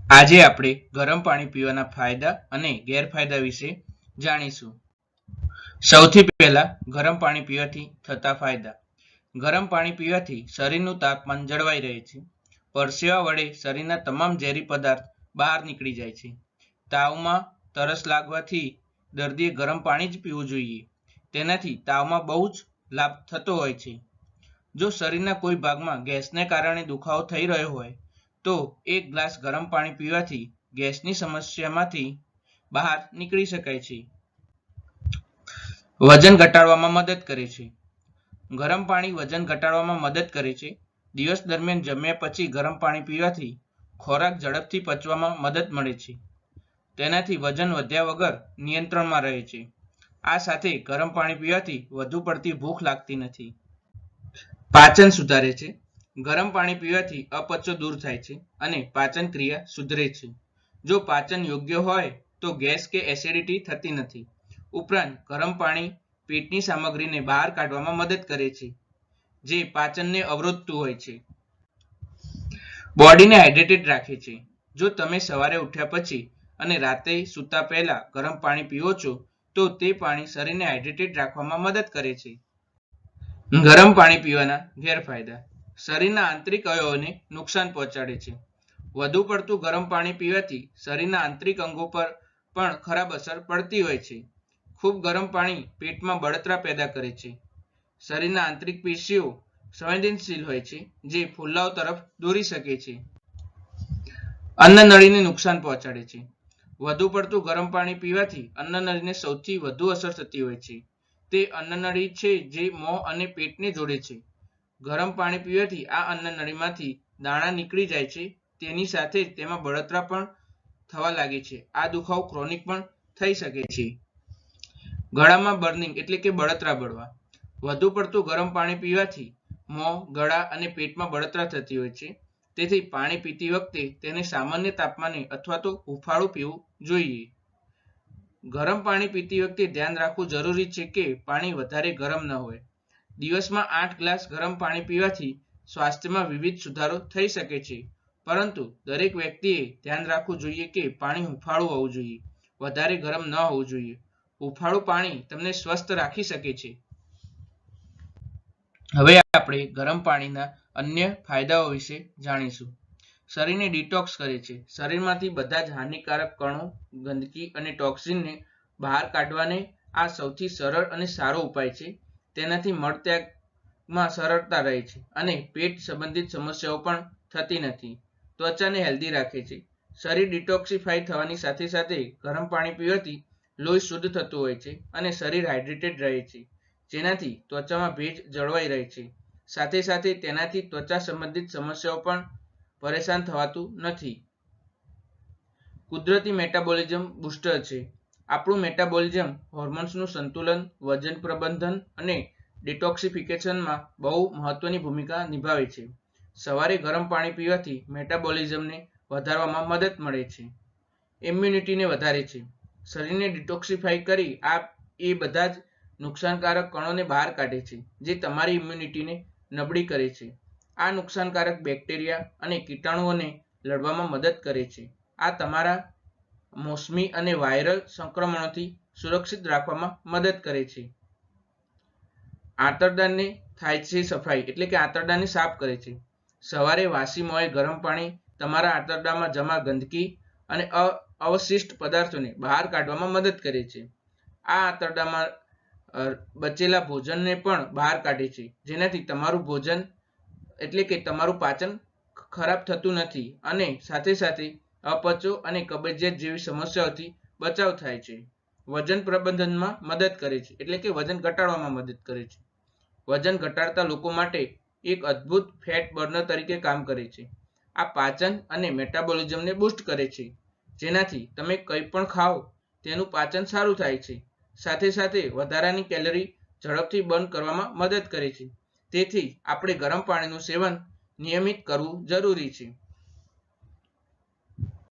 આજે આપણે ગરમ પાણી પીવાના ફાયદા અને ગેરફાયદા વિશે જાણીશું. સૌથી પહેલા ગરમ પાણી પીવાથી થતા ફાયદા. ગરમ પાણી પીવાથી શરીરનું તાપમાન જળવાઈ રહે છે. પરસેવા વડે શરીરના તમામ ઝેરી પદાર્થ બહાર નીકળી જાય છે. તાવમાં તરસ લાગવાથી દર્દીએ ગરમ પાણી જ પીવું જોઈએ. તેનાથી તાવમાં બહુ જ લાભ થતો હોય છે. જો શરીરના કોઈ ભાગમાં ગેસને કારણે દુખાવો થઈ રહ્યો હોય તો એક ગ્લાસ ગરમ પાણી પીવાથી ગેસની સમસ્યામાંથી બહાર નીકળી શકાય છે. વજન ઘટાડવામાં મદદ કરે છે. ગરમ પાણી વજન ઘટાડવામાં મદદ કરે છે. દિવસ દરમિયાન જમ્યા પછી ગરમ પાણી પીવાથી ખોરાક ઝડપથી પચવામાં મદદ મળે છે. તેનાથી વજન વધ્યા વગર નિયંત્રણમાં રહે છે. આ સાથે ગરમ પાણી પીવાથી વધુ પડતી ભૂખ લાગતી નથી. પાચન સુધારે છે. ગરમ પાણી પીવાથી અપચો દૂર થાય છે અને પાચન ક્રિયા સુધરે છે. જો પાચન યોગ્ય હોય તો ગેસ કે એસિડિટી થતી નથી. ઉપરાંત ગરમ પાણી પેટની સામગ્રીને બહાર કાઢવામાં મદદ કરે છે, જે પાચનને અવરોધતું હોય છે. બોડીને હાઇડ્રેટેડ રાખે છે. જો તમે સવારે ઉઠ્યા પછી અને રાતે સૂતા પહેલા ગરમ પાણી પીવો છો તો તે પાણી શરીરને હાઇડ્રેટેડ રાખવામાં મદદ કરે છે. ગરમ પાણી પીવાના ગેરફાયદા. શરીરના આંતરિક અવયવોને નુકસાન પહોંચાડે છે. વધુ પડતું ગરમ પાણી પીવાથી શરીરના આંતરિક અંગો પર પણ ખરાબ અસર પડતી હોય છે. ખૂબ ગરમ પાણી પેટમાં બળતરા પેદા કરે છે. શરીરના આંતરિક પેશીઓ સંવેદનશીલ હોય છે, જે ફૂલાવ તરફ દોરી શકે છે. અન્નનળીને નુકસાન પહોંચાડે છે. વધુ પડતું ગરમ પાણી પીવાથી અન્નનળીને સૌથી વધુ અસર થતી હોય છે. તે અન્નનળી છે જે મોં અને પેટને જોડે છે. ગરમ પાણી પીવાથી આ અન્નનળીમાંથી દાણા નીકળી જાય છે. તેની સાથે જ તેમાં બળતરા પણ થવા લાગે છે. આ દુખાવો ક્રોનિક પણ થઈ શકે છે. ગળામાં બર્નિંગ એટલે કે બળતરા બળવા. વધુ પડતું ગરમ પાણી પીવાથી મોં, ગળા અને પેટમાં બળતરા થતી હોય છે. તેથી પાણી પીતી વખતે તેને સામાન્ય તાપમાને અથવા તો હુંફાળું પીવું જોઈએ. ગરમ પાણી પીતી વખતે ધ્યાન રાખવું જરૂરી છે કે પાણી વધારે ગરમ ન હોય. દિવસમાં 8 ગ્લાસ ગરમ પાણી પીવાથી સ્વાસ્થ્યમાં વિવિધ સુધારો થઈ શકે છે, પરંતુ દરેક વ્યક્તિએ ધ્યાન રાખવું જોઈએ કે પાણી હુંફાળું હોવું જોઈએ, વધારે ગરમ ન હોવું જોઈએ. હુંફાળું પાણી તમને સ્વસ્થ રાખી શકે છે. હવે આપણે ગરમ પાણીના અન્ય ફાયદાઓ વિશે જાણીશું. શરીરને ડિટોક્સ કરે છે. શરીરમાંથી બધા જ હાનિકારક કણો, ગંદકી અને ટોક્સિનને બહાર કાઢવાને આ સૌથી સરળ અને સારો ઉપાય છે. તેનાથી મળત્યાગમાં સરળતા રહે છે અને પેટ સંબંધિત સમસ્યાઓ પણ થતી નથી. ત્વચાને હેલ્ધી રાખે છે. શરીર ડિટોક્સિફાઈ થવાની સાથે સાથે ગરમ પાણી પીવાથી લોહી શુદ્ધ થતું હોય છે અને શરીર હાઇડ્રેટેડ રહે છે, જેનાથી ત્વચામાં ભેજ જળવાઈ રહે છે. સાથે સાથે તેનાથી ત્વચા સંબંધિત સમસ્યાઓ પણ પરેશાન થવાતું નથી. કુદરતી મેટાબોલિઝમ બૂસ્ટર છે. આપણું મેટાબોલિઝમ હોર્મોન્સનું સંતુલન, વજન પ્રબંધન અને ડિટોક્સિફિકેશનમાં બહુ મહત્વની ભૂમિકા નિભાવે છે. સવારે ગરમ પાણી પીવાથી મેટાબોલિઝમને વધારવામાં મદદ મળે છે. ઇમ્યુનિટીને વધારે છે. શરીરને ડિટોક્સિફાઈ કરી એ બધા જ નુકસાનકારક કણોને બહાર કાઢે છે, જે તમારી ઇમ્યુનિટીને નબળી કરે છે. આ નુકસાનકારક બેક્ટેરિયા અને કીટાણુઓને લડવામાં મદદ કરે છે. આ તમારા મોસમી અને વાયરલ સંક્રમણોથી સુરક્ષિત રાખવામાં મદદ કરે છે. આંતરડાને થાય છે સફાઈ એટલે કે આંતરડાને સાફ કરે છે. સવારે વાસી મોંએ ગરમ પાણી તમારા આંતરડામાં જમા ગંદકી અને અવશિષ્ટ પદાર્થોને બહાર કાઢવામાં મદદ કરે છે. આ આંતરડામાં બચેલા ભોજનને પણ બહાર કાઢે છે, જેનાથી તમારું ભોજન એટલે કે તમારું પાચન ખરાબ થતું નથી અને સાથે સાથે અપચો અને કબજિયાત જેવી સમસ્યાઓથી બચાવ થાય છે. વજન પ્રબંધનમાં મદદ કરે છે એટલે કે વજન ઘટાડવામાં મદદ કરે છે. વજન ઘટાડતા લોકો માટે એક અદ્ભુત ફેટ બર્નર તરીકે કામ કરે છે. આ પાચન અને મેટાબોલિઝમને બૂસ્ટ કરે છે, જેનાથી તમે કંઈ પણ ખાઓ તેનું પાચન સારું થાય છે. સાથે સાથે વધારાની કેલરી ઝડપથી બર્ન કરવામાં મદદ કરે છે. તેથી આપણે ગરમ પાણીનું સેવન નિયમિત કરવું જરૂરી છે.